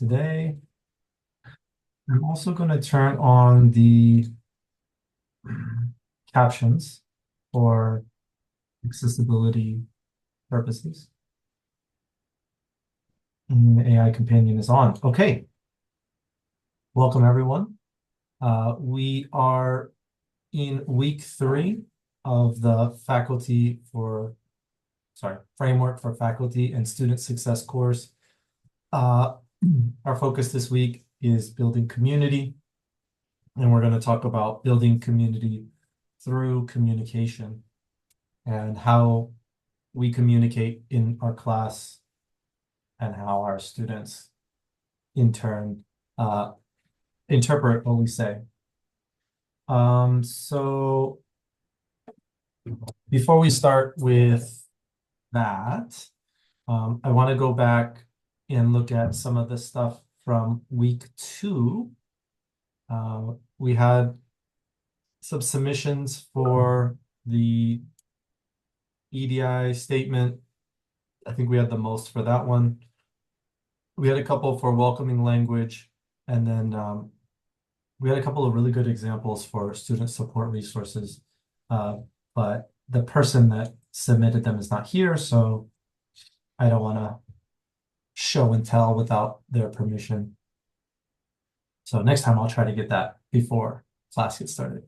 today. I'm also going to turn on the captions for accessibility purposes. And the AI companion is on. Okay. Welcome, everyone. We are in week 3 of the framework for faculty and student success course. Our focus this week is building community, and we're going to talk about building community through communication and how we communicate in our class and how our students in turn interpret what we say. So before we start with that, I want to go back and look at some of the stuff from week 2. We had some submissions for the EDI statement. I think we had the most for that one. We had a couple for welcoming language, and then we had a couple of really good examples for student support resources. But the person that submitted them is not here, so I don't want to show and tell without their permission. So next time I'll try to get that before class gets started.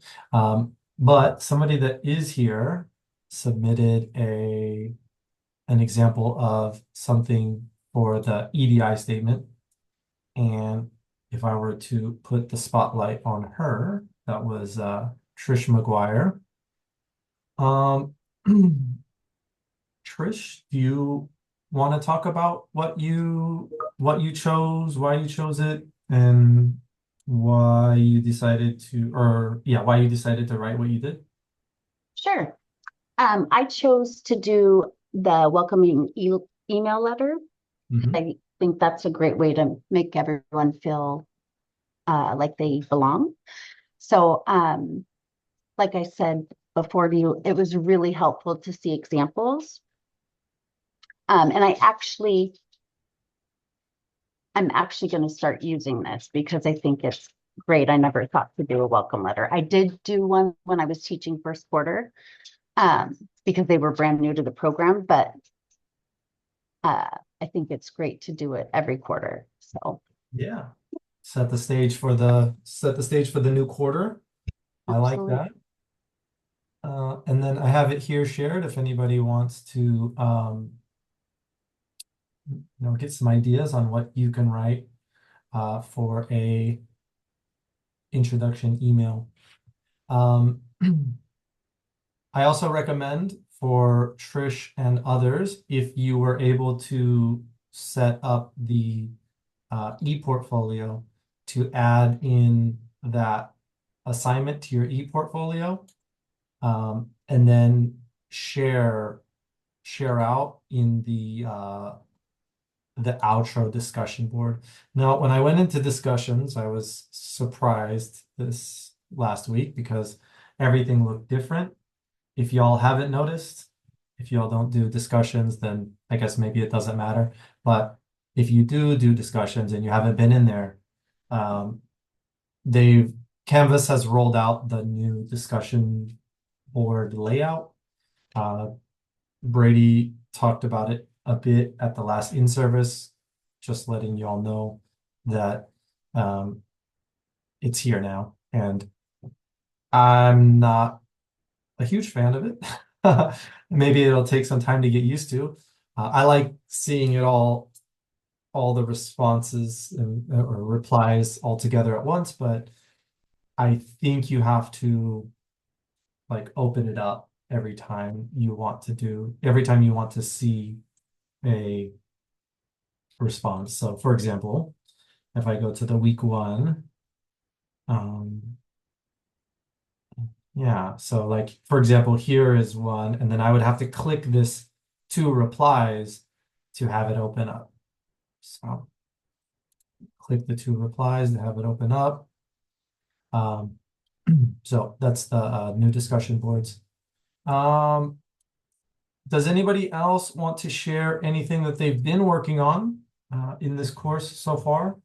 But somebody that is here submitted an example of something for the EDI statement. And if I were to put the spotlight on her, that was Trish McGuire. Trish, do you want to talk about what you chose, why you chose it, and why you decided to write what you did? Sure. I chose to do the welcoming email letter. Mhm. I think that's a great way to make everyone feel like they belong. So, like I said before to you, it was really helpful to see examples. And I'm actually going to start using this because I think it's great. I never thought to do a welcome letter. I did do one when I was teaching first quarter because they were brand new to the program, but I think it's great to do it every quarter. So Yeah. Set the stage for the new quarter. I like absolutely. that. And then I have it here shared if anybody wants to get some ideas on what you can write for a introduction email. I also recommend for Trish and others, if you were able to set up the e-portfolio, to add in that assignment to your e-portfolio, and then share out in the outro discussion board. Now, when I went into discussions, I was surprised this last week because everything looked different. If y'all haven't noticed, if y'all don't do discussions, then I guess maybe it doesn't matter. But if you do discussions and you haven't been in there, um, Canvas has rolled out the new discussion board layout. Brady talked about it a bit at the last in-service, just letting y'all know that it's here now. And I'm not a huge fan of it. Maybe it'll take some time to get used to. I like seeing it all the responses or replies all together at once, but I think you have to like open it up every time you want to see a response. So for example, if I go to the week 1, yeah, so like for example, here is one, and then I would have to click this 2 replies to have it open up. So click the 2 replies to have it open up. So that's the new discussion boards. Does anybody else want to share anything that they've been working on in this course so far?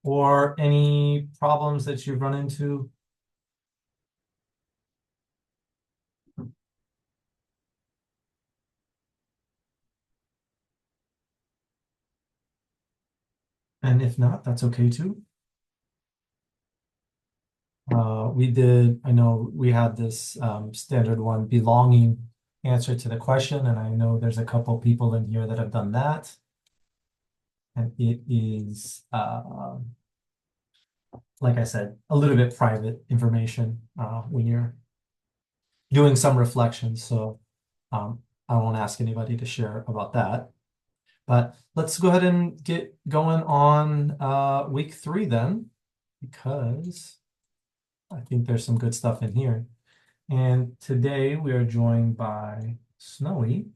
Or any problems that you've run into? And if not, that's okay too. I know we had this standard one, belonging answer to the question, and I know there's a couple people in here that have done that. And it is, like I said, a little bit private information when you're doing some reflections. So I won't ask anybody to share about that. But let's go ahead and get going on week 3 then, because I think there's some good stuff in here. And today we are joined by Snowy.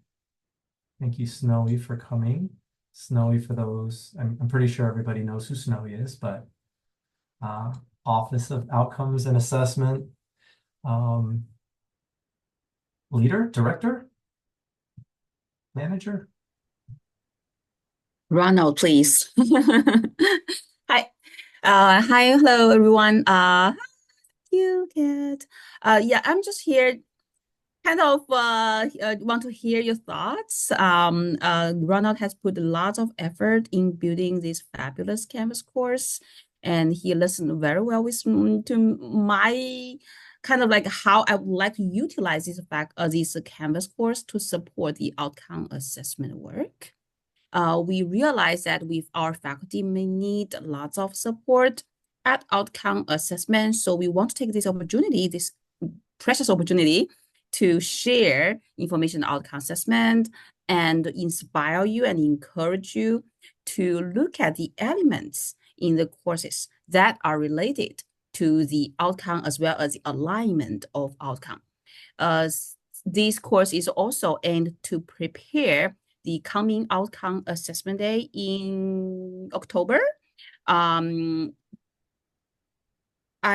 Thank you, Snowy, for coming. Snowy, for those, I'm pretty sure everybody knows who Snowy is, but uh, Office of Outcomes and Assessment um, leader, director, manager. Ronald, please. Hi. Hi, hello everyone. You Kat. Yeah, I'm just here kind of want to hear your thoughts. Ronald has put a lot of effort in building this fabulous Canvas course, and he listened very well to my kind of like how I would like to utilize this Canvas course to support the outcome assessment work. We realize that with our faculty may need lots of support at outcome assessment. So we want to take this opportunity, this precious opportunity to share information outcome assessment and inspire you and encourage you to look at the elements in the courses that are related to the outcome as well as the alignment of outcome. This course is also aimed to prepare the coming outcome assessment day in October. I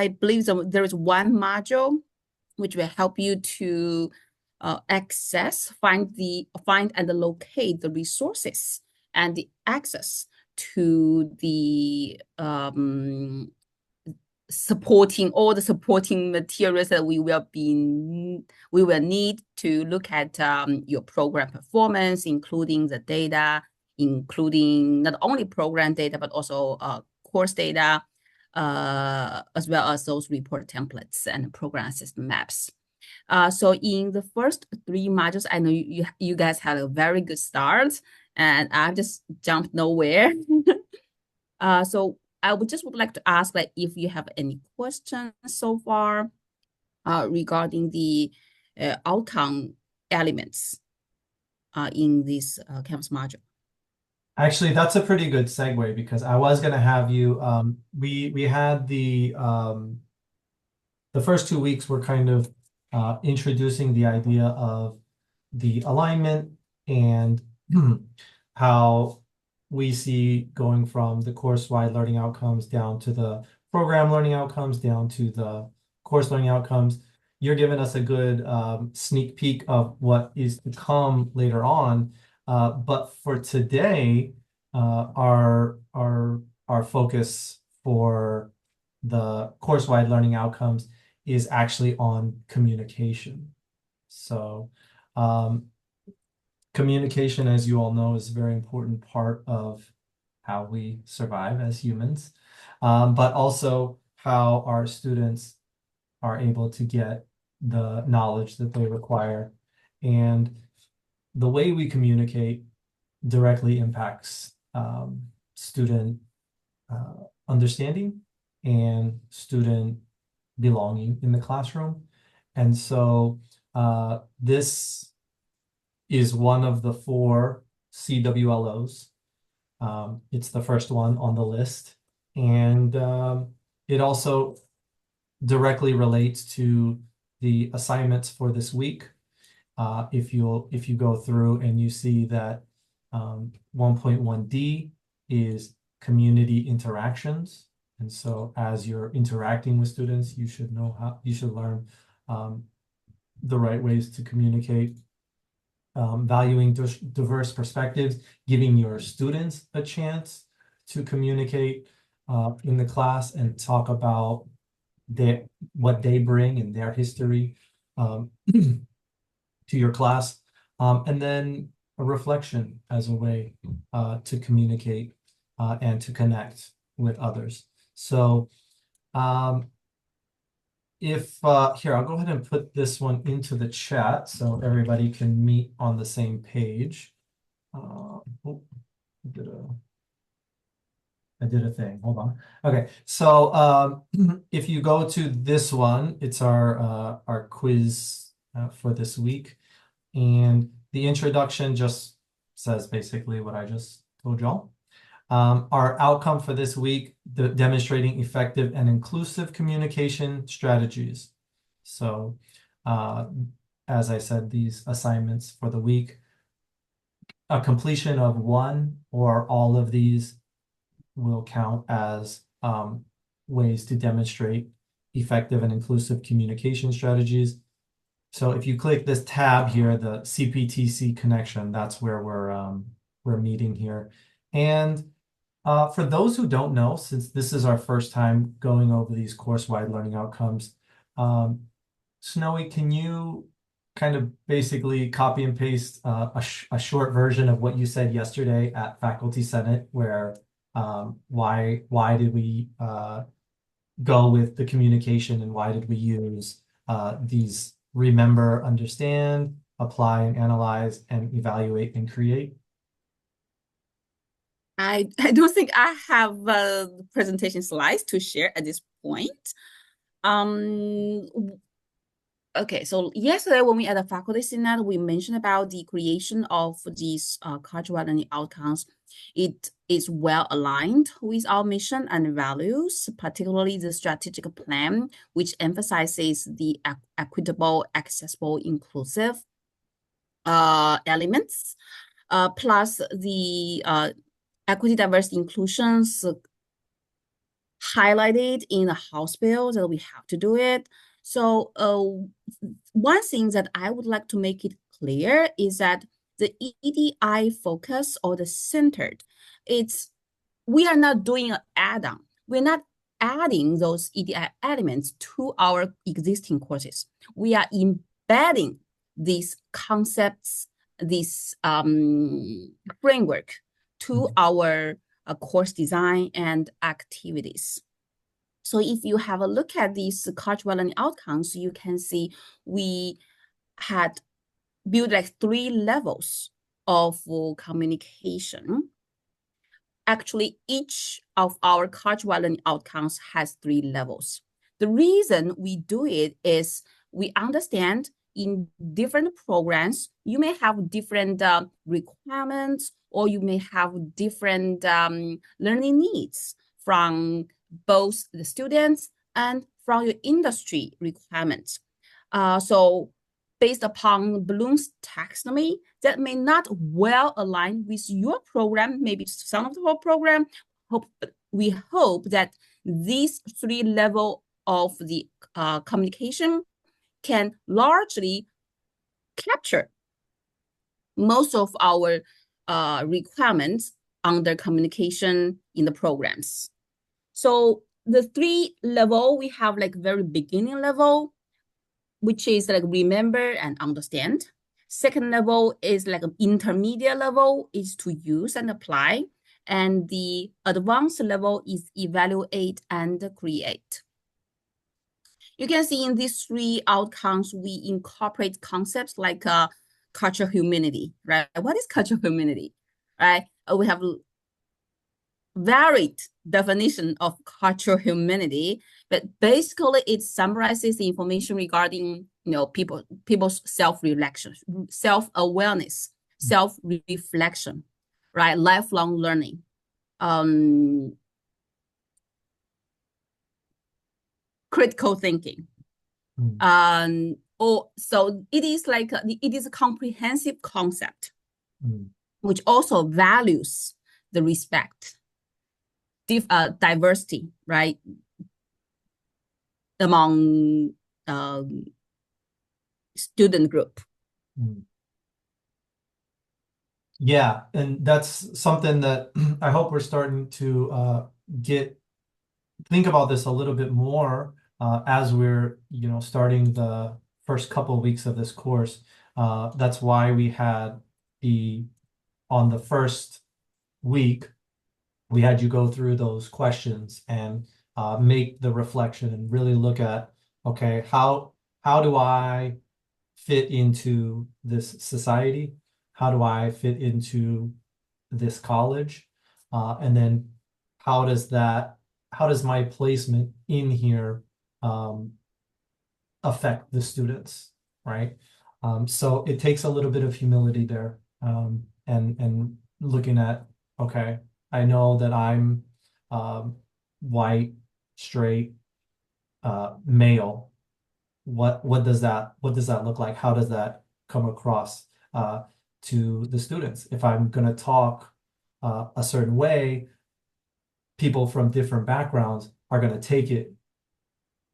believe there is one module which will help you to find and locate the resources and the access to the supporting materials that we will need to look at your program performance, including the data, including not only program data but also course data, as well as those report templates and program assessment maps. So in the first 3 modules, I know you guys had a very good start, and I've just jumped nowhere. So I would like to ask if you have any questions so far regarding the outcome elements in this Canvas module. Actually, that's a pretty good segue because I was going to have you. We had the first 2 weeks were kind of introducing the idea of the alignment and how we see going from the course-wide learning outcomes down to the program learning outcomes down to the course learning outcomes. You're giving us a good sneak peek of what is to come later on. But for today, our focus for the course-wide learning outcomes is actually on communication. So communication, as you all know, is a very important part of how we survive as humans, but also how our students are able to get the knowledge that they require. And the way we communicate directly impacts student understanding and student belonging in the classroom. And so this is one of the 4 CWLOs. It's the first one on the list. And it also directly relates to the assignments for this week. If you go through and you see that 1.1D is community interactions. And so as you're interacting with students, you should learn the right ways to communicate. valuing diverse perspectives, giving your students a chance to communicate in the class and talk about what they bring in their history to your class, and then a reflection as a way to communicate and to connect with others. So if here, I'll go ahead and put this one into the chat so everybody can meet on the same page. Oh, I did a thing. Hold on. Okay, so if you go to this one, it's our quiz for this week, and the introduction just says basically what I just told y'all. Our outcome for this week, demonstrating effective and inclusive communication strategies. So, as I said, these assignments for the week, a completion of one or all of these will count as ways to demonstrate effective and inclusive communication strategies. So if you click this tab here, the CPTC connection, that's where we're meeting here. And for those who don't know, since this is our first time going over these course-wide learning outcomes, Snowy, can you kind of basically copy and paste a short version of what you said yesterday at Faculty Senate, where why did we go with the communication and why did we use these remember, understand, apply and analyze, and evaluate and create? I don't think I have presentation slides to share at this point. Okay, so yesterday when we at the faculty senate, we mentioned about the creation of these cultural learning outcomes. It is well aligned with our mission and values, particularly the strategic plan, which emphasizes the equitable, accessible, inclusive elements, plus the equity, diversity, inclusions highlighted in the House bill that we have to do it. So one thing that I would like to make it clear is that the EDI focus or the centered, we are not doing an add-on. We're not adding those EDI elements to our existing courses. We are embedding these concepts, this framework to our course design and activities. So if you have a look at these cultural learning outcomes, you can see we had built like 3 levels of communication. Actually, each of our cultural learning outcomes has 3 levels. The reason we do it is we understand in different programs, you may have different requirements, or you may have different learning needs from both the students and from your industry requirements. So based upon Bloom's taxonomy, that may not well align with your program, maybe some of the whole program. We hope that these 3 levels of the communication can largely capture most of our requirements under communication in the programs. So the 3 level, we have like very beginning level, which is like remember and understand. Second level is like an intermediate level, is to use and apply. And the advanced level is evaluate and create. You can see in these 3 outcomes, we incorporate concepts like cultural humanity, right? What is cultural humanity, right? We have varied definition of cultural humanity, but basically it summarizes the information regarding people's self-reflection, self-awareness, self-reflection, right? Lifelong learning. Critical thinking. So it is like it is a comprehensive concept, which also values the respect, diversity, right, among student group. Yeah, and that's something that I hope we're starting to get think about this a little bit more as we're, starting the first couple of weeks of this course. That's why we had the on the first week, we had you go through those questions and make the reflection and really look at, okay, how do I fit into this society? How do I fit into this college? And then how does that, how does my placement in here um, affect the students, right? So it takes a little bit of humility there, and looking at, okay, I know that I'm white, straight, male. What does that look like? How does that come across to the students? If I'm going to talk a certain way, people from different backgrounds are going to take it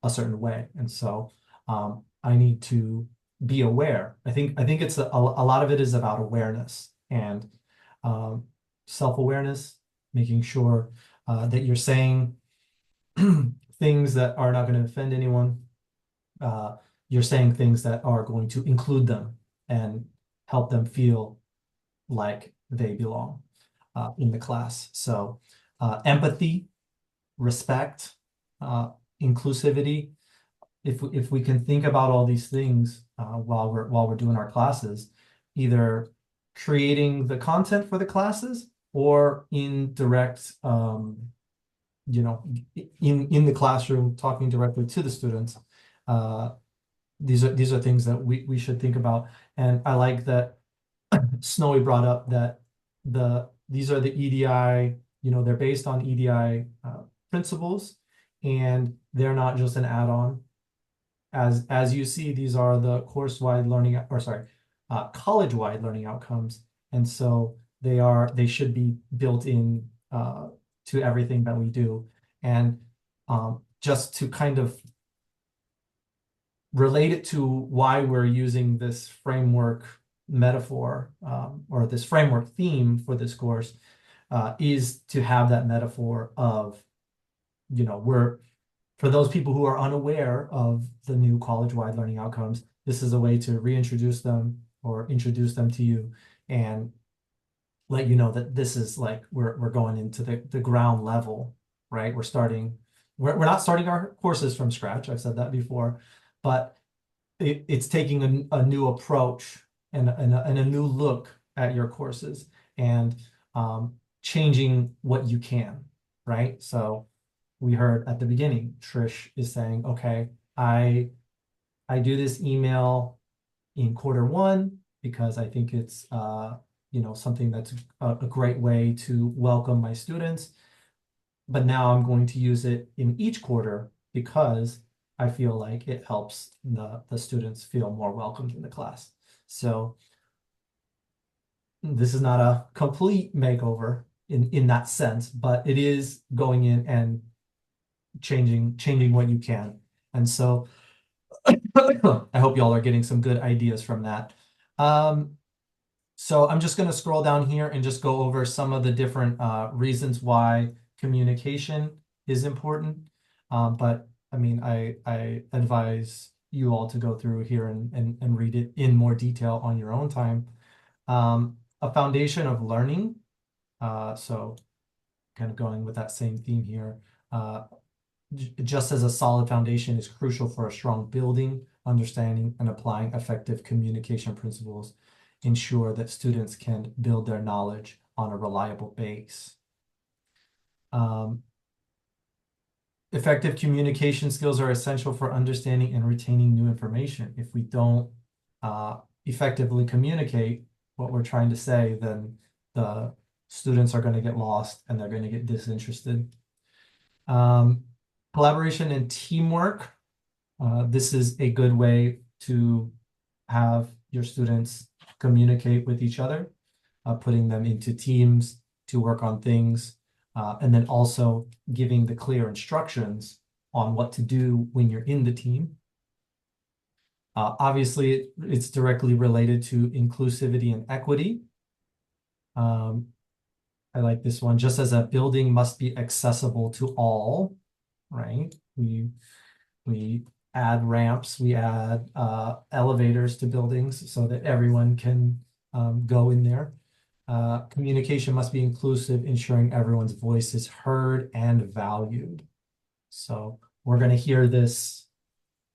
a certain way, and so I need to be aware. I think it's a lot of it is about awareness and um, self-awareness, making sure that you're saying things that are not going to offend anyone. Uh, you're saying things that are going to include them and help them feel like they belong in the class. So empathy, respect, uh, inclusivity. If we can think about all these things while we're doing our classes, either creating the content for the classes or in direct, in the classroom, talking directly to the students. Uh, these are things that we should think about. And I like that Snowy brought up that these are the EDI, they're based on EDI principles, and they're not just an add-on. As you see, these are the course-wide learning, or sorry, college-wide learning outcomes, and so they should be built in to everything that we do. And just to kind of relate it to why we're using this framework metaphor, or this framework theme for this course, is to have that metaphor of, we're for those people who are unaware of the new college-wide learning outcomes, this is a way to reintroduce them or introduce them to you and let you know that this is like we're going into the ground level, right? We're not starting our courses from scratch. I've said that before, but it's taking a new approach and a new look at your courses and changing what you can, right? So we heard at the beginning, Trish is saying, okay, I do this email in quarter 1 because I think it's something that's a great way to welcome my students. But now I'm going to use it in each quarter because I feel like it helps the students feel more welcomed in the class. So this is not a complete makeover in that sense, but it is going in and changing what you can. And so I hope y'all are getting some good ideas from that. So I'm just going to scroll down here and just go over some of the different reasons why communication is important. But I mean, I advise you all to go through here and read it in more detail on your own time. A foundation of learning. So kind of going with that same theme here. Just as a solid foundation is crucial for a strong building, understanding, and applying effective communication principles, ensure that students can build their knowledge on a reliable base. Effective communication skills are essential for understanding and retaining new information. If we don't effectively communicate what we're trying to say, then the students are going to get lost and they're going to get disinterested. Collaboration and teamwork. This is a good way to have your students communicate with each other, putting them into teams to work on things, and then also giving the clear instructions on what to do when you're in the team. Obviously, it's directly related to inclusivity and equity. I like this one. Just as a building must be accessible to all, right? We add ramps, we add elevators to buildings so that everyone can go in there. Communication must be inclusive, ensuring everyone's voice is heard and valued. So we're going to hear this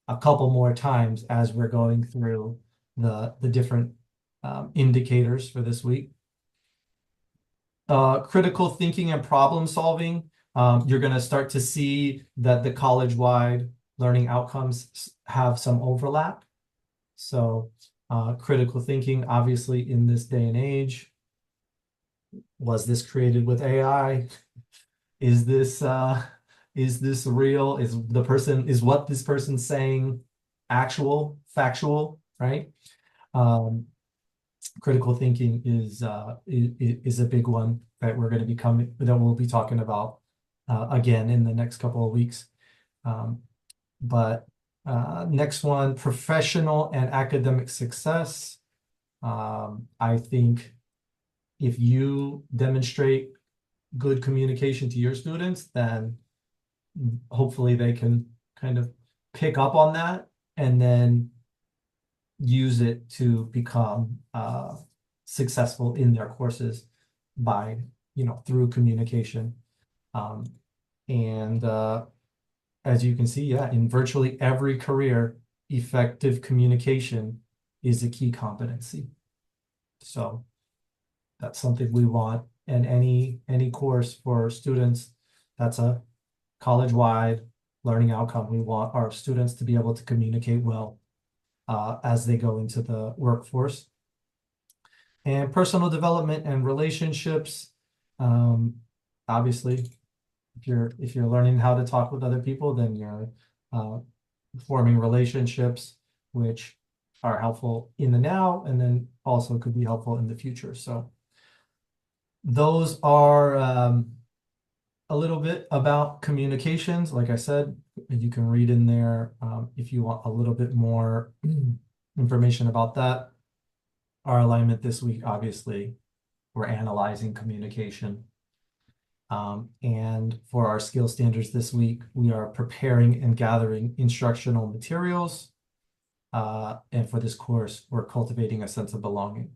a couple more times as we're going through the different indicators for this week. Critical thinking and problem solving. You're going to start to see that the college-wide learning outcomes have some overlap. So critical thinking, obviously, in this day and age, was this created with AI? Is this real? Is what this person's saying actual, factual, right? Critical thinking is a big one that we'll be talking about again in the next couple of weeks. But next one, professional and academic success. I think if you demonstrate good communication to your students, then hopefully they can kind of pick up on that and then use it to become successful in their courses by, through communication. And as you can see, yeah, in virtually every career, effective communication is a key competency. So that's something we want in any course for students. That's a college-wide learning outcome. We want our students to be able to communicate well as they go into the workforce. And personal development and relationships. Obviously, if you're learning how to talk with other people, then you're forming relationships which are helpful in the now and then also could be helpful in the future. So those are a little bit about communications. Like I said, you can read in there if you want a little bit more information about that. Our alignment this week, obviously, we're analyzing communication. And for our skill standards this week, we are preparing and gathering instructional materials. And for this course, we're cultivating a sense of belonging.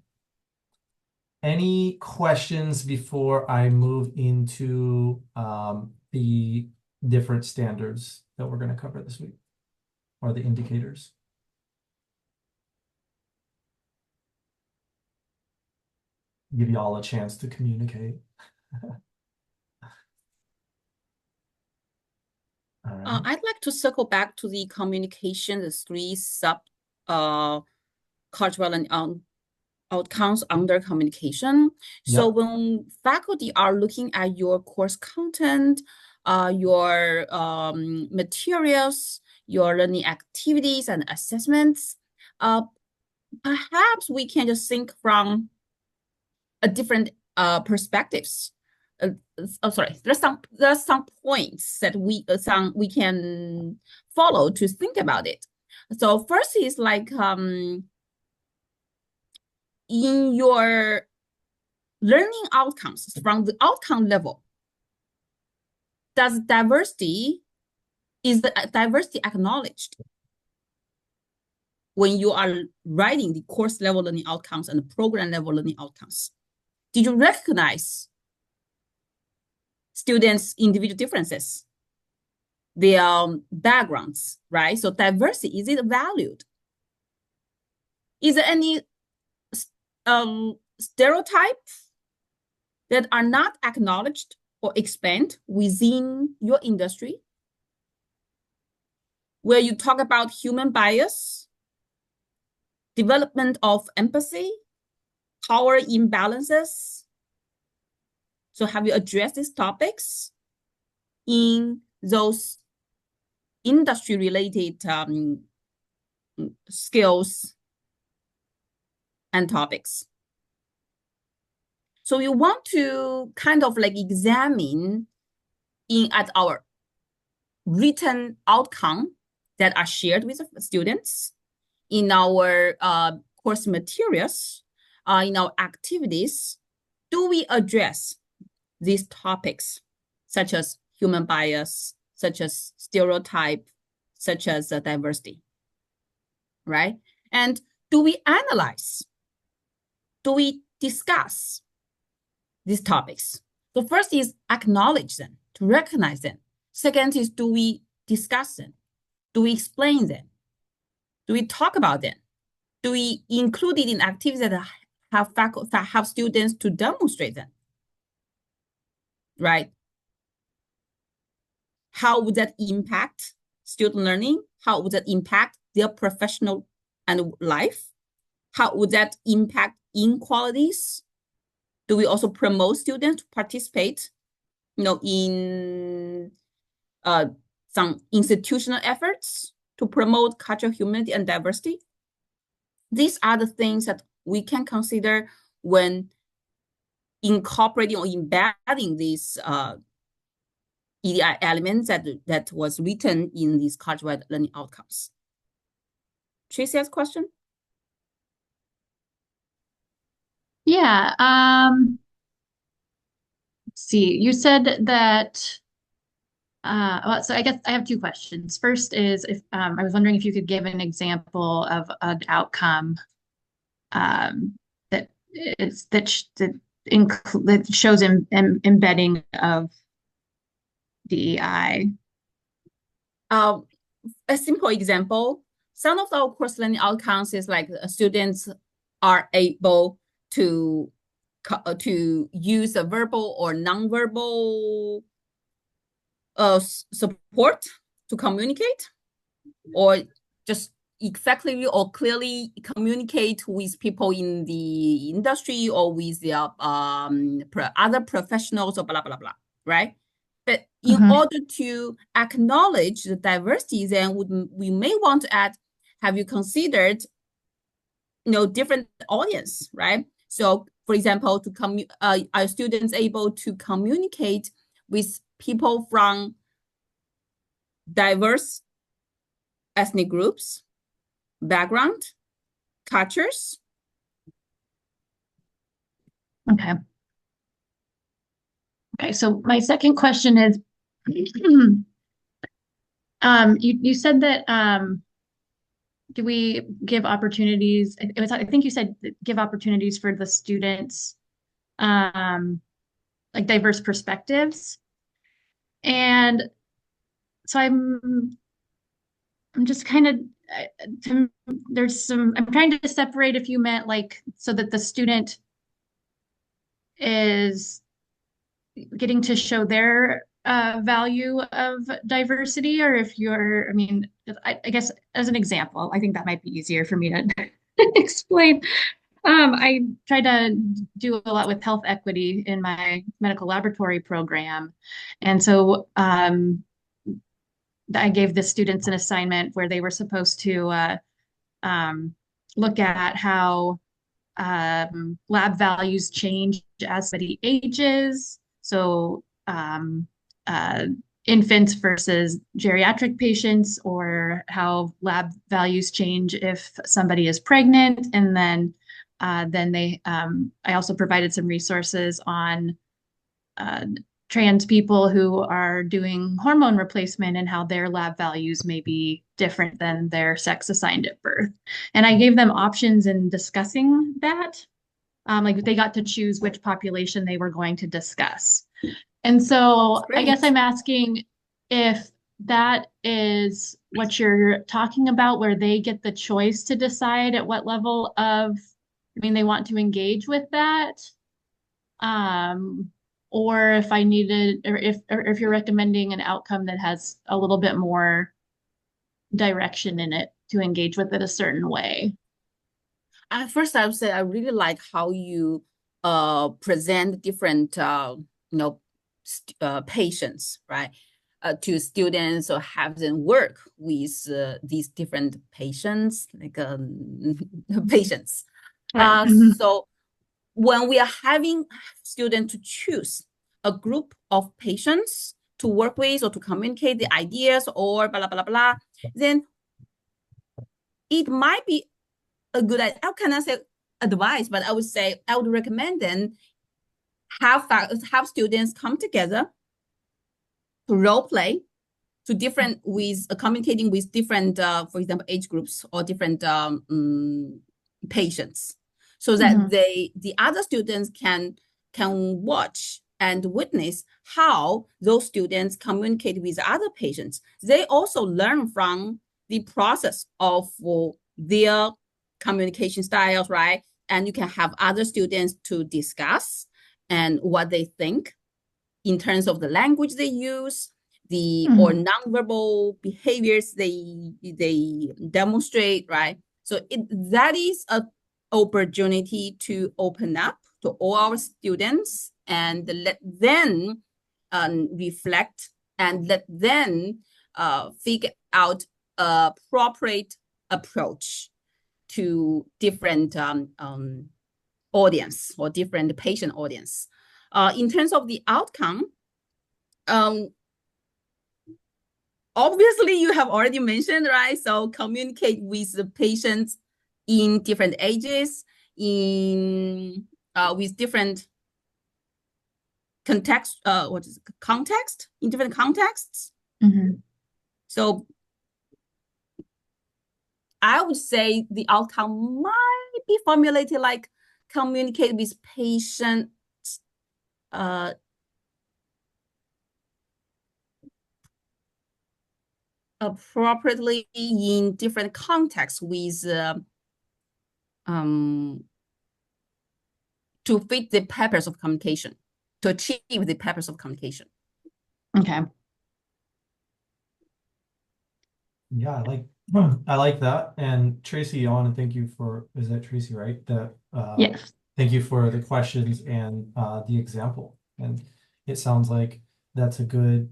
Any questions before I move into the different standards that we're going to cover this week, or the indicators? Give you all a chance to communicate. All right. I'd like to circle back to the communication, the three cultural and outcomes under communication. So Yep. when faculty are looking at your course content, your materials, your learning activities and assessments, perhaps we can just think from a different perspectives. Sorry, there's some points that we can follow to think about it. So first is like in your learning outcomes from the outcome level, is the diversity acknowledged when you are writing the course level learning outcomes and the program level learning outcomes? Did you recognize students' individual differences, their backgrounds, right? So diversity, is it valued? Is there any stereotypes that are not acknowledged or expanded within your industry? Where you talk about human bias, development of empathy, power imbalances. So have you addressed these topics in those industry-related skills and topics? So you want to kind of like examine at our written outcome that are shared with the students in our course materials, in our activities, do we address these topics, such as human bias, such as stereotype, such as diversity, right? And do we analyze? Do we discuss these topics? So first is acknowledge them, to recognize them. Second is, do we discuss them? Do we explain them? Do we talk about them? Do we include it in activities that have students to demonstrate them? Right? How would that impact student learning? How would that impact their professional and life? How would that impact inequalities? Do we also promote students to participate, in some institutional efforts to promote cultural humanity and diversity? These are the things that we can consider when incorporating or embedding these EDI elements that was written in these culture-wide learning outcomes. Tracy has a question? Yeah. Let's see. You said that. Well, so I guess I have two questions. First is if I was wondering if you could give an example of an outcome that that shows embedding of DEI. A simple example, some of our course learning outcomes is like students are able to use a verbal or nonverbal support to communicate, or just effectively or clearly communicate with people in the industry or with the other professionals or blah, blah, blah, right? But in order to acknowledge the diversity, then we may want to add, have you considered, different audience, right? So, for example, are students able to communicate with people from diverse ethnic groups, background, cultures? Okay. Okay, so my second question is, you said that do we give opportunities? I think you said give opportunities for the students, like diverse perspectives. And so I'm just kind of I'm trying to separate if you meant like so that the student is getting to show their value of diversity, or if I mean, I guess as an example, I think that might be easier for me to explain. I try to do a lot with health equity in my medical laboratory program. And so I gave the students an assignment where they were supposed to look at how lab values change as somebody ages. So infants versus geriatric patients, or how lab values change if somebody is pregnant. And then I also provided some resources on trans people who are doing hormone replacement and how their lab values may be different than their sex assigned at birth. And I gave them options in discussing that. Like they got to choose which population they were going to discuss. And so I guess I'm asking if that is what you're talking about, where they get the choice to decide at what level they want to engage with that. Or if I needed, or if you're recommending an outcome that has a little bit more direction in it to engage with it a certain way. At first, I would say I really like how you present different patients, right, to students, or have them work with these different patients, like patients. So when we are having students to choose a group of patients to work with or to communicate the ideas or blah, blah, blah, blah, then it might be a good idea. How can I say advice? But I would say I would recommend them have students come together to role play to different with communicating with different, for example, age groups or different patients, so that the other students can watch and witness how those students communicate with other patients. They also learn from the process of their communication styles, right? And you can have other students to discuss and what they think in terms of the language they use, the or nonverbal behaviors they demonstrate, right? So that is a opportunity to open up to all our students and let them reflect and let them figure out a appropriate approach to different audience or different patient audience. In terms of the outcome, obviously you have already mentioned, right? So communicate with the patients in different ages, in with different context, context, in different contexts. So I would say the outcome might be formulated like communicate with patients appropriately in different contexts with to fit the purpose of communication, to achieve the purpose of communication. Okay. Yeah, I like that. And Tracy, I want to thank you for, is that Tracy, right? That Yes. thank you for the questions and the example. And it sounds like that's a good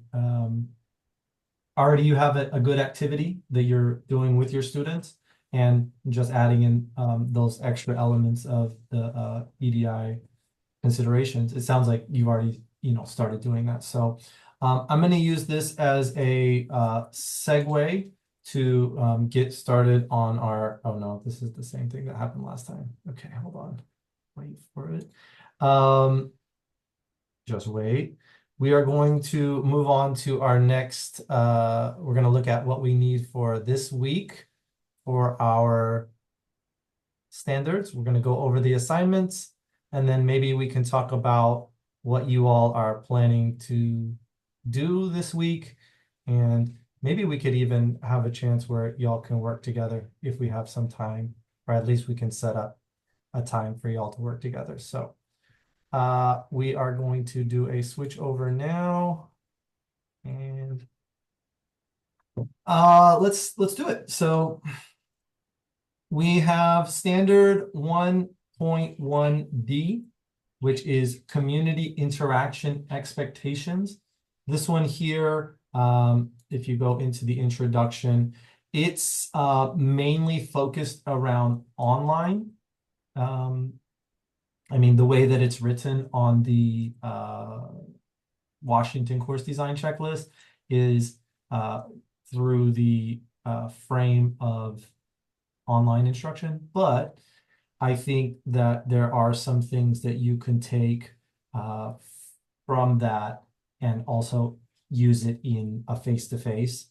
already you have a good activity that you're doing with your students, and just adding in those extra elements of the EDI considerations. It sounds like you've already started doing that. So I'm going to use this as a segue to get started on our, oh no, this is the same thing that happened last time. Okay, hold on, wait for it. Just wait. We are going to move on to our next, we're going to look at what we need for this week for our standards. We're going to go over the assignments, and then maybe we can talk about what you all are planning to do this week. And maybe we could even have a chance where y'all can work together if we have some time, or at least we can set up a time for y'all to work together. So we are going to do a switch over now, and let's do it. So we have standard 1.1D, which is community interaction expectations. This one here, if you go into the introduction, it's mainly focused around online. I mean, the way that it's written on the Washington course design checklist is through the frame of online instruction, but I think that there are some things that you can take from that and also use it in a face-to-face.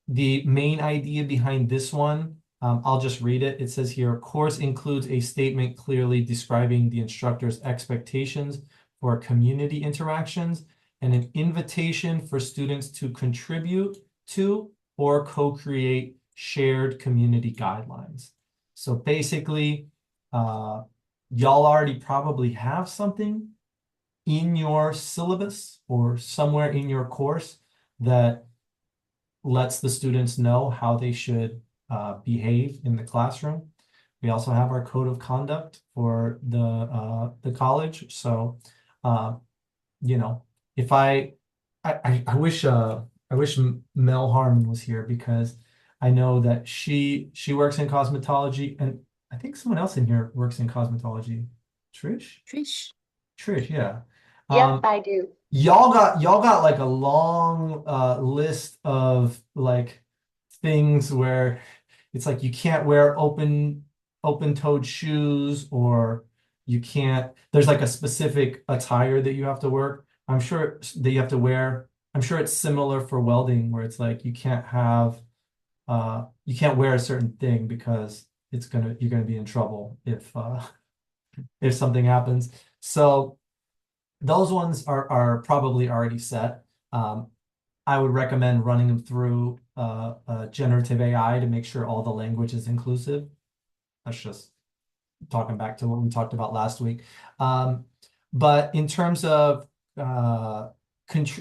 The main idea behind this one, I'll just read it. It says here, course includes a statement clearly describing the instructor's expectations for community interactions and an invitation for students to contribute to or co-create shared community guidelines. So basically, y'all already probably have something in your syllabus or somewhere in your course that lets the students know how they should behave in the classroom. We also have our code of conduct for the college. So, if I wish Mel Harmon was here, because I know that she works in cosmetology, and I think someone else in here works in cosmetology. Trish, yeah. Yep, I do. Y'all got like a long list of like things where it's like you can't wear open-toed shoes, or you can't, there's like a specific attire that you have to work. I'm sure that you have to wear. I'm sure it's similar for welding where it's like you can't wear a certain thing because you're gonna be in trouble if something happens. So those ones are probably already set. I would recommend running them through generative AI to make sure all the language is inclusive. That's just talking back to what we talked about last week. But in terms of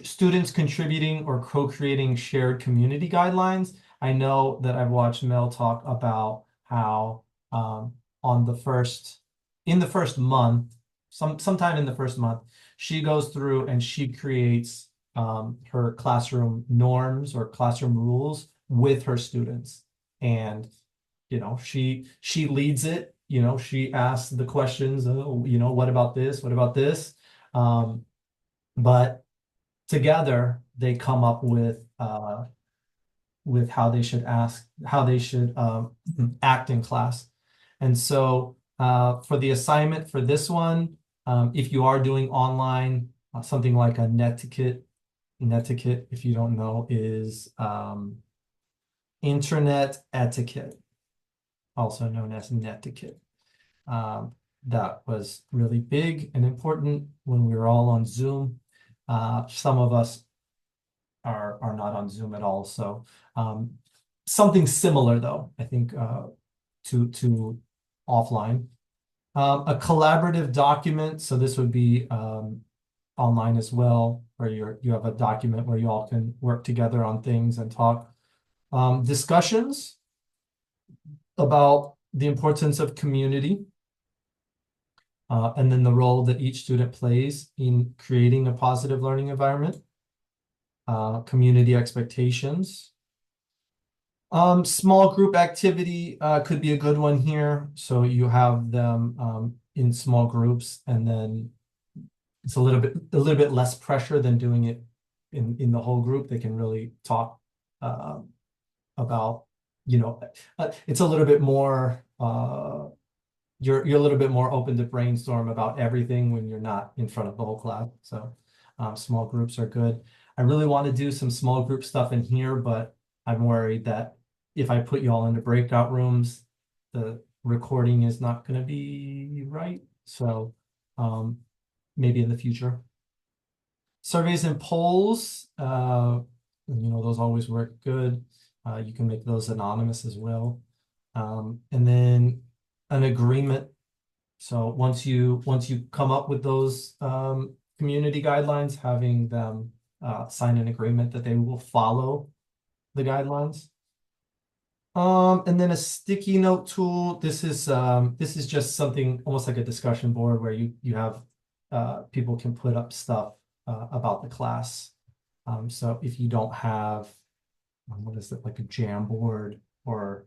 students contributing or co-creating shared community guidelines, I know that I've watched Mel talk about how on in the first month, sometime in the first month, she goes through and she creates her classroom norms or classroom rules with her students. And she leads it. She asks the questions, what about this? What about this? But together they come up with how they should act in class. And so for the assignment for this one, if you are doing online, something like a netiquette, if you don't know, is internet etiquette, also known as netiquette. That was really big and important when we were all on Zoom. Some of us are not on Zoom at all. So something similar though, I think, to offline. A collaborative document. So this would be online as well, where you have a document where you all can work together on things and talk. Discussions about the importance of community. And then the role that each student plays in creating a positive learning environment. Community expectations. Small group activity could be a good one here. So you have them in small groups, and then it's a little bit less pressure than doing it in the whole group. They can really talk about, it's a little bit more you're a little bit more open to brainstorm about everything when you're not in front of the whole class. So small groups are good. I really want to do some small group stuff in here, but I'm worried that if I put you all into breakout rooms, the recording is not going to be right. So maybe in the future. Surveys and polls, those always work good. You can make those anonymous as well. And then an agreement. So once you come up with those community guidelines, having them sign an agreement that they will follow the guidelines. And then a sticky note tool. This is just something almost like a discussion board where you have people can put up stuff about the class. So if you don't have what is it, like a Jamboard, or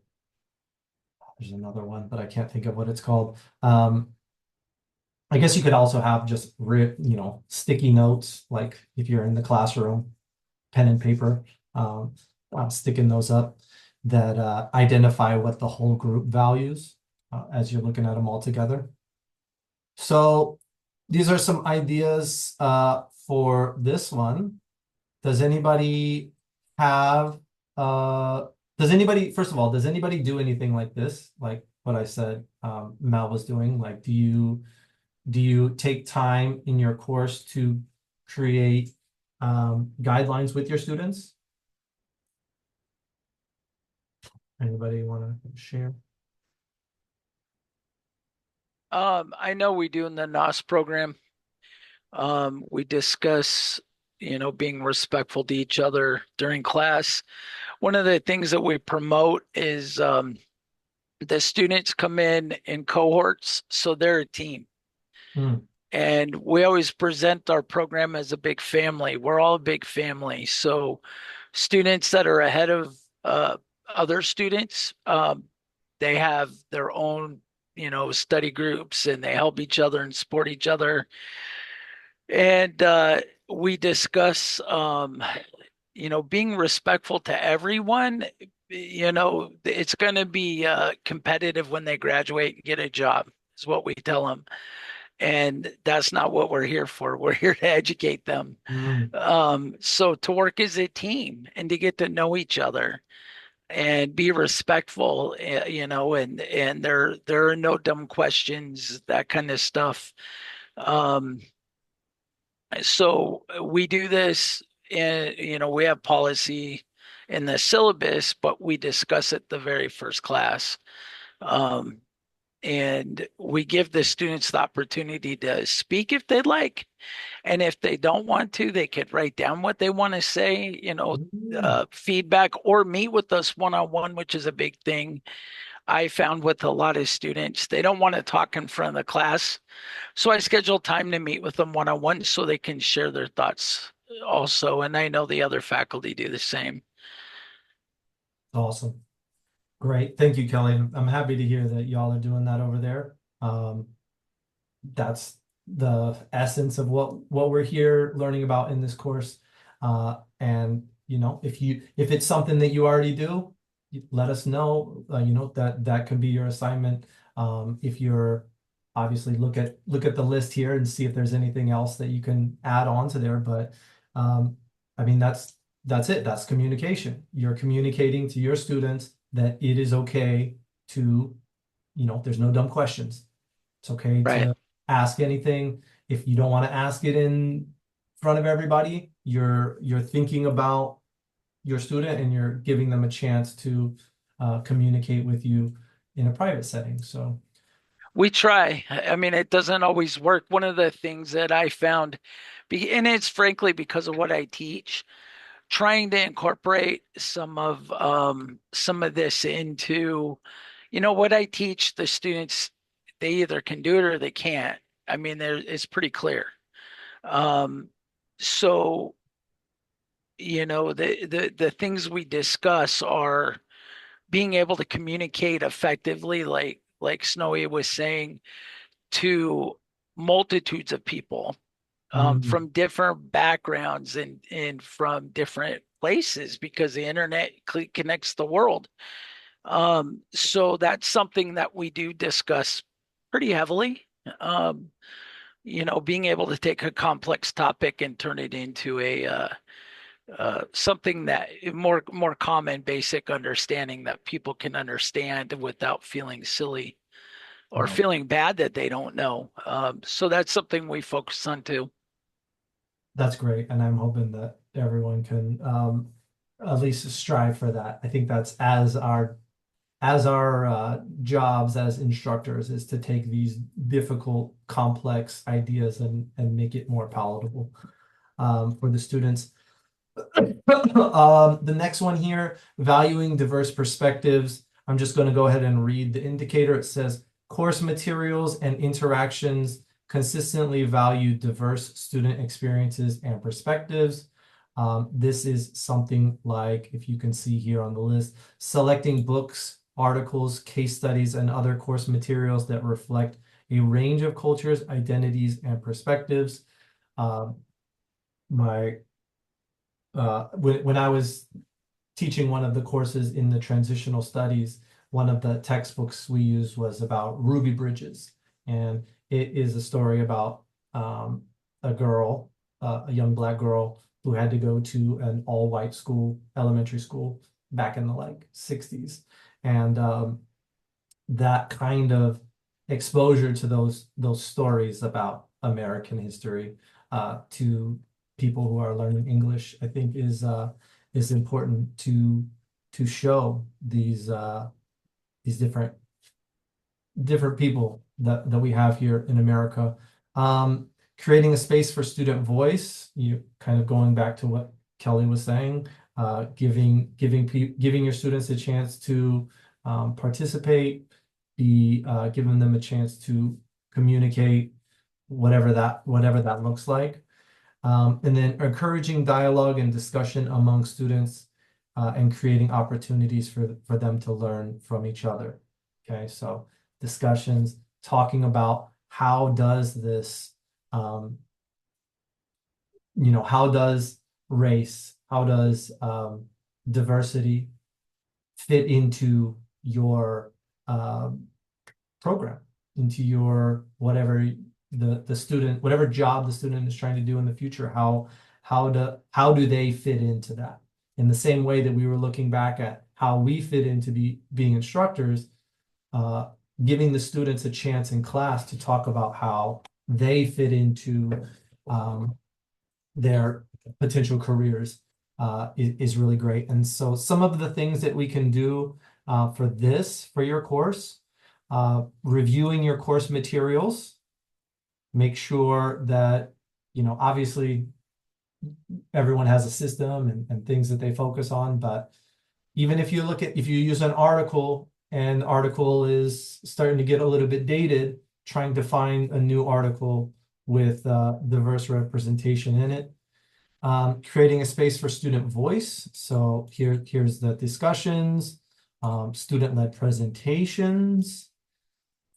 there's another one, but I can't think of what it's called. I guess you could also have just sticky notes, like if you're in the classroom, pen and paper, sticking those up that identify what the whole group values as you're looking at them all together. So these are some ideas for this one. Does anybody have first of all, does anybody do anything like this, like what I said Mel was doing? Like, do you take time in your course to create guidelines with your students? Anybody want to share? I know we do in the NOS program. We discuss, being respectful to each other during class. One of the things that we promote is the students come in cohorts, so they're a team. And we always present our program as a big family. We're all a big family. So students that are ahead of other students, they have their own, study groups, and they help each other and support each other. And we discuss, being respectful to everyone. It's going to be competitive when they graduate and get a job, is what we tell them. And that's not what we're here for. We're here to educate them. So to work as a team and to get to know each other and be respectful, and there are no dumb questions, that kind of stuff. Um, so we do this, and we have policy in the syllabus, but we discuss it the very first class. Um, and we give the students the opportunity to speak if they'd like. And if they don't want to, they could write down what they want to say, feedback, or meet with us one-on-one, which is a big thing. I found with a lot of students, they don't want to talk in front of the class. So I schedule time to meet with them one-on-one so they can share their thoughts also. And I know the other faculty do the same. Awesome. Great. Thank you, Kelly. I'm happy to hear that y'all are doing that over there. That's the essence of what we're here learning about in this course. And if it's something that you already do, let us know. That could be your assignment. If you're obviously look at the list here and see if there's anything else that you can add on to there. But I mean that's it. That's communication. You're communicating to your students that it is okay to, there's no dumb questions. It's okay Right. to ask anything. If you don't want to ask it in front of everybody, you're thinking about your student and you're giving them a chance to communicate with you in a private setting. So We try. I mean, it doesn't always work. One of the things that I found, and it's frankly because of what I teach, trying to incorporate some of this into, what I teach the students, they either can do it or they can't. I mean, it's pretty clear. So, the things we discuss are being able to communicate effectively, like Snowy was saying, to multitudes of people, from different backgrounds and from different places, because the internet connects the world. So that's something that we do discuss pretty heavily. Being able to take a complex topic and turn it into something that more common, basic understanding that people can understand without feeling silly or right. feeling bad that they don't know. So that's something we focus on too. That's great. And I'm hoping that everyone can at least strive for that. I think that's as our jobs as instructors is to take these difficult, complex ideas and make it more palatable for the students. The next one here, valuing diverse perspectives. I'm just going to go ahead and read the indicator. It says course materials and interactions consistently value diverse student experiences and perspectives. This is something like, if you can see here on the list, selecting books, articles, case studies, and other course materials that reflect a range of cultures, identities, and perspectives. When I was teaching one of the courses in the transitional studies, one of the textbooks we used was about Ruby Bridges. And it is a story about a girl, a young Black girl who had to go to an all-white school, elementary school, back in the 60s. And that kind of exposure to those stories about American history to people who are learning English, I think is important to show these different people that we have here in America. Creating a space for student voice, you kind of going back to what Kelly was saying, giving your students a chance to participate, giving them a chance to communicate, whatever that looks like. And then encouraging dialogue and discussion among students and creating opportunities for them to learn from each other. Okay, so discussions, talking about how does this, how does race, how does diversity fit into your program, into your whatever the student, whatever job the student is trying to do in the future, how do they fit into that? In the same way that we were looking back at how we fit into being instructors, uh, giving the students a chance in class to talk about how they fit into their potential careers is really great. And so some of the things that we can do for your course, reviewing your course materials, make sure that, obviously everyone has a system and things that they focus on, but even if you use an article and the article is starting to get a little bit dated, trying to find a new article with diverse representation in it. Creating a space for student voice. So here's the discussions, student-led presentations,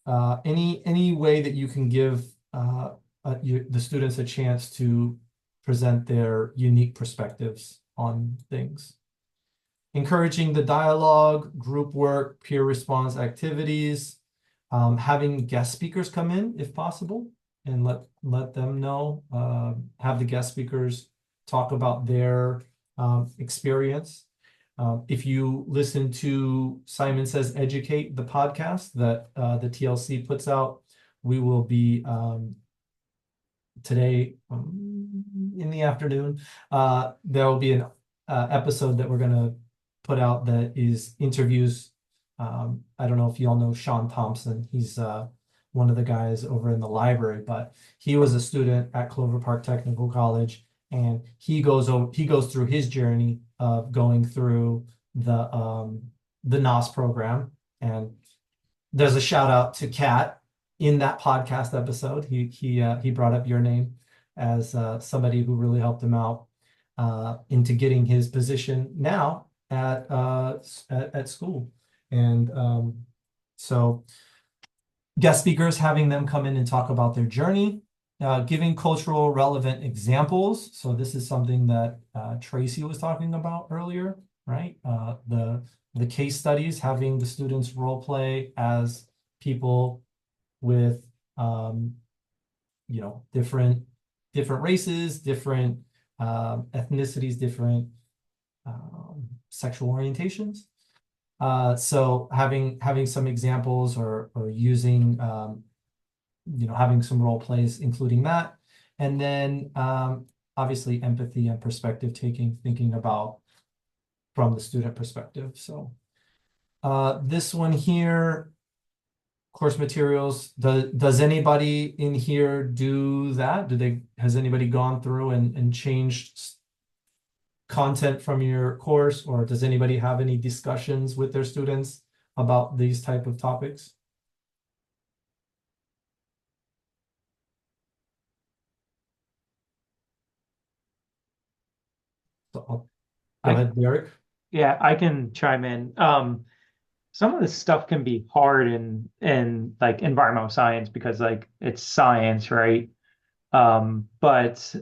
any way that you can give the students a chance to present their unique perspectives on things. Encouraging the dialogue, group work, peer response activities, having guest speakers come in if possible, and let them know, have the guest speakers talk about their experience. If you listen to Simon Says Educate, the podcast that the TLC puts out, we will be today in the afternoon, there will be an episode that we're going to put out that is interviews. I don't know if you all know Sean Thompson. He's one of the guys over in the library, but he was a student at Clover Park Technical College, and he goes through his journey of going through the NOS program. And there's a shout out to Kat in that podcast episode. He brought up your name as somebody who really helped him out into getting his position now at school. And so guest speakers, having them come in and talk about their journey, giving cultural relevant examples. So this is something that Tracy was talking about earlier, right? The case studies, having the students role play as people with different races, different ethnicities, different sexual orientations. So having some examples or using having some role plays, including that. And then obviously empathy and perspective taking, thinking about from the student perspective. So this one here, course materials, does anybody in here do that? Has anybody gone through and changed content from your course, or does anybody have any discussions with their students about these type of topics? So go ahead, Derek. Yeah, I can chime in. Some of this stuff can be hard in like environmental science because like it's science, right? But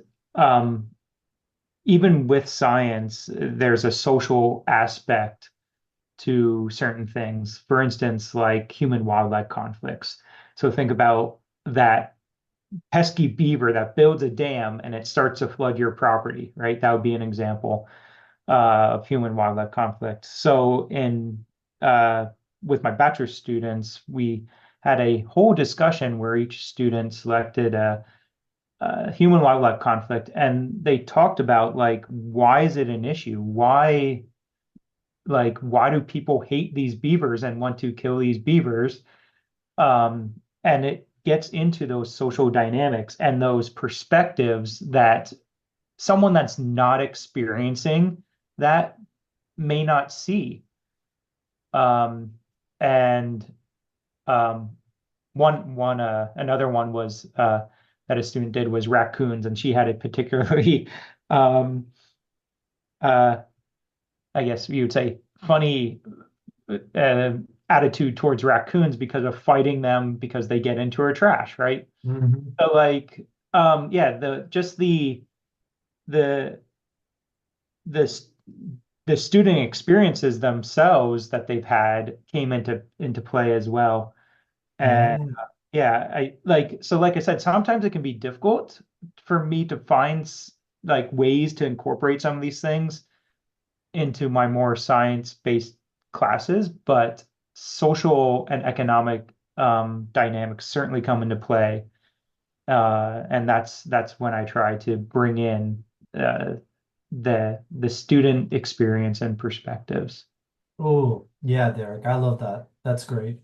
even with science, there's a social aspect to certain things. For instance, like human-wildlife conflicts. So think about that pesky beaver that builds a dam and it starts to flood your property, right? That would be an example of human-wildlife conflict. So with my bachelor's students, we had a whole discussion where each student selected a human-wildlife conflict, and they talked about like, why is it an issue? Why do people hate these beavers and want to kill these beavers? And it gets into those social dynamics and those perspectives that someone that's not experiencing that may not see. And another one was that a student did was raccoons, and she had a particularly I guess you would say funny attitude towards raccoons because of fighting them because they get into her trash, right? Mm-hmm. So like yeah, the the student experiences themselves that they've had came into play as well. And Yeah, like I said, sometimes it can be difficult for me to find like ways to incorporate some of these things into my more science-based classes, but social and economic dynamics certainly come into play. And that's when I try to bring in uh, the student experience and perspectives. Oh, yeah, Derek, I love that. That's great.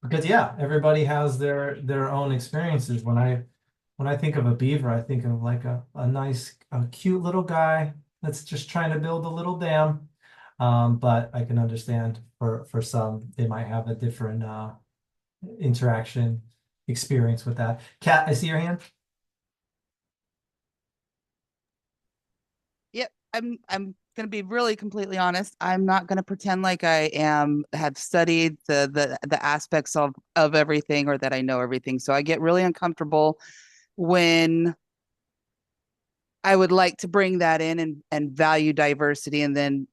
Because yeah, everybody has their own experiences. When I think of a beaver, I think of like a nice, a cute little guy that's just trying to build a little dam. But I can understand for some they might have a different interaction experience with that. Kat, I see your hand. Yep, I'm gonna be really completely honest. I'm not gonna pretend like I have studied the aspects of everything or that I know everything. So I get really uncomfortable when I would like to bring that in and value diversity, and then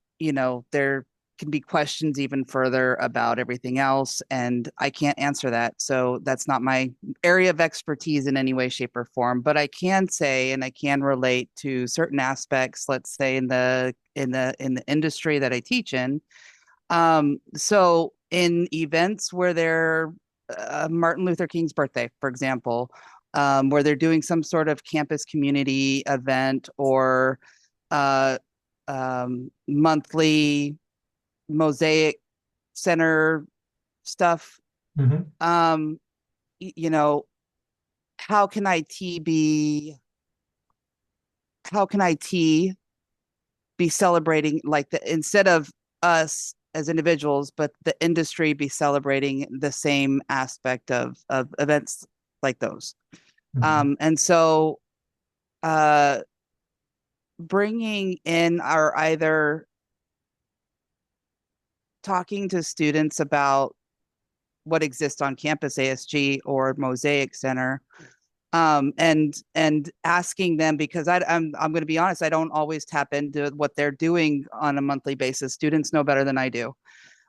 there can be questions even further about everything else, and I can't answer that. So that's not my area of expertise in any way, shape, or form. But I can say, and I can relate to certain aspects, let's say in the industry that I teach in. So in events where they're Martin Luther King's birthday, for example, where they're doing some sort of campus community event or uh, monthly mosaic center stuff. Mm-hmm. Um, you know, how can IT be? How can IT be celebrating like instead of us as individuals, but the industry be celebrating the same aspect of events like those. Mm-hmm. And so uh, bringing in or either talking to students about what exists on campus ASG or Mosaic Center, and asking them, because I'm going to be honest, I don't always tap into what they're doing on a monthly basis. Students know better than I do.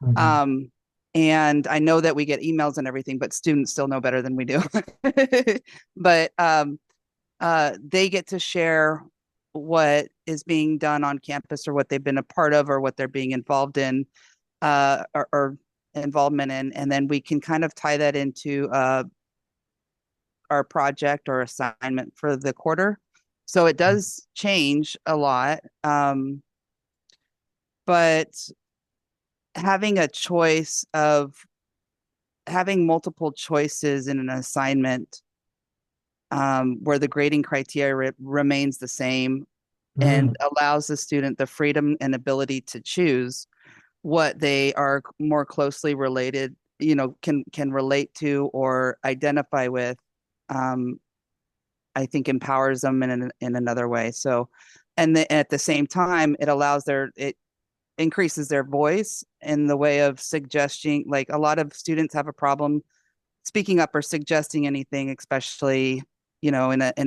Mm-hmm. Um, and I know that we get emails and everything, but students still know better than we do. But they get to share what is being done on campus or what they've been a part of or what they're being involved in, or involvement in, and then we can kind of tie that into our project or assignment for the quarter. So it does change a lot, but having a choice of having multiple choices in an assignment, where the grading criteria remains the same and allows the student the freedom and ability to choose what they are more closely related, can relate to or identify with. um, I think empowers them in another way. So, and at the same time, it increases their voice in the way of suggesting. Like a lot of students have a problem speaking up or suggesting anything, especially in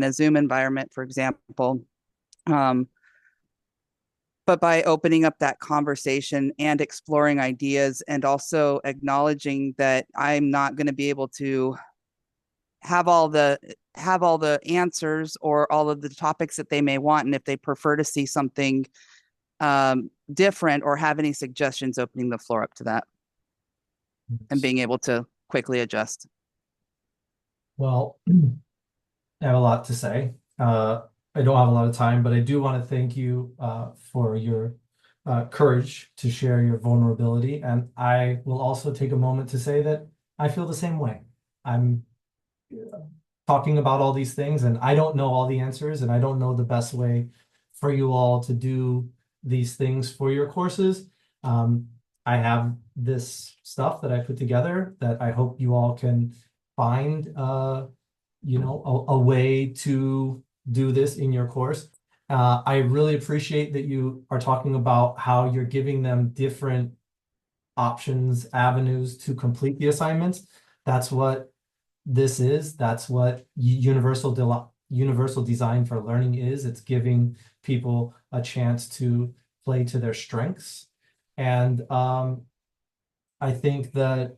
a Zoom environment, for example. Um, but by opening up that conversation and exploring ideas, and also acknowledging that I'm not going to be able to have all the answers or all of the topics that they may want, and if they prefer to see something different or have any suggestions, opening the floor up to that and being able to quickly adjust. Well, I have a lot to say. I don't have a lot of time, but I do want to thank you for your courage to share your vulnerability. And I will also take a moment to say that I feel the same way. I'm talking about all these things, and I don't know all the answers, and I don't know the best way for you all to do these things for your courses. I have this stuff that I put together that I hope you all can find a way to do this in your course. I really appreciate that you are talking about how you're giving them different options, avenues to complete the assignments. That's what this is. That's what universal design for learning is. It's giving people a chance to play to their strengths. And I think that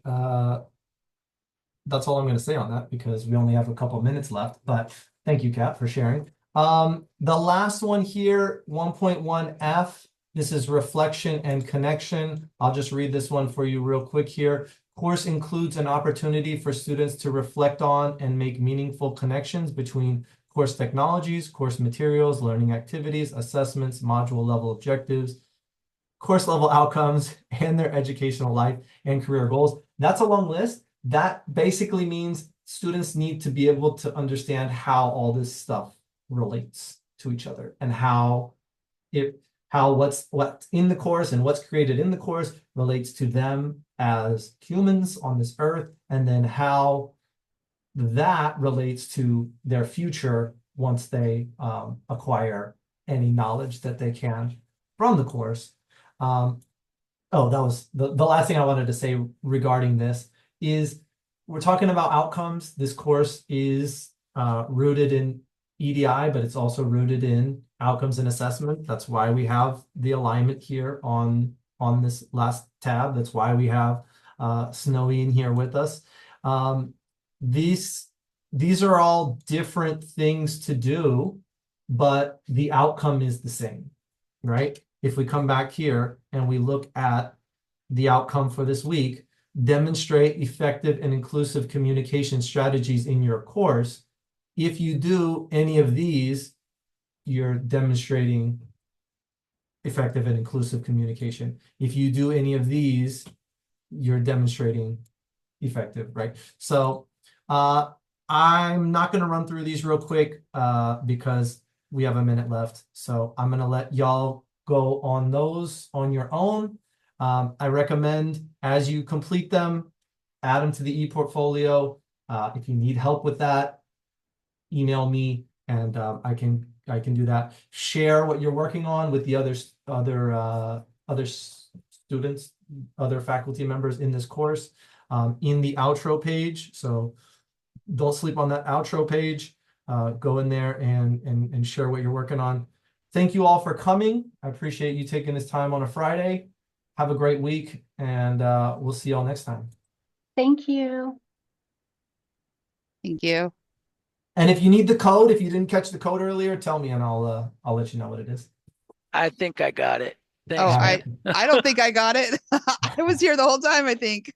that's all I'm going to say on that because we only have a couple minutes left. But thank you, Kat, for sharing. The last one here, 1.1F. This is reflection and connection. I'll just read this one for you real quick here. Course includes an opportunity for students to reflect on and make meaningful connections between course technologies, course materials, learning activities, assessments, module level objectives, course level outcomes, and their educational life and career goals. That's a long list. That basically means students need to be able to understand how all this stuff relates to each other and how what's in the course and what's created in the course relates to them as humans on this earth, and then how that relates to their future once they acquire any knowledge that they can from the course. Oh, that was the last thing I wanted to say regarding this is we're talking about outcomes. This course is rooted in EDI, but it's also rooted in outcomes and assessment. That's why we have the alignment here on this last tab. That's why we have Snowy in here with us. These are all different things to do, but the outcome is the same, right? If we come back here and we look at the outcome for this week, demonstrate effective and inclusive communication strategies in your course. If you do any of these, you're demonstrating effective and inclusive communication. If you do any of these, you're demonstrating effective, right? So I'm not going to run through these real quick because we have a minute left. So I'm going to let y'all go on those on your own. I recommend as you complete them, add them to the ePortfolio. If you need help with that, email me and I can do that. Share what you're working on with the other students, other faculty members in this course in the outro page. So don't sleep on that outro page. Go in there and share what you're working on. Thank you all for coming. I appreciate you taking this time on a Friday. Have a great week, and we'll see y'all next time. Thank you. Thank you. And if you need the code, if you didn't catch the code earlier, tell me and I'll let you know what it is. I think I got it. Thanks, Oh, man. I don't think I got it. I was here the whole time, I think.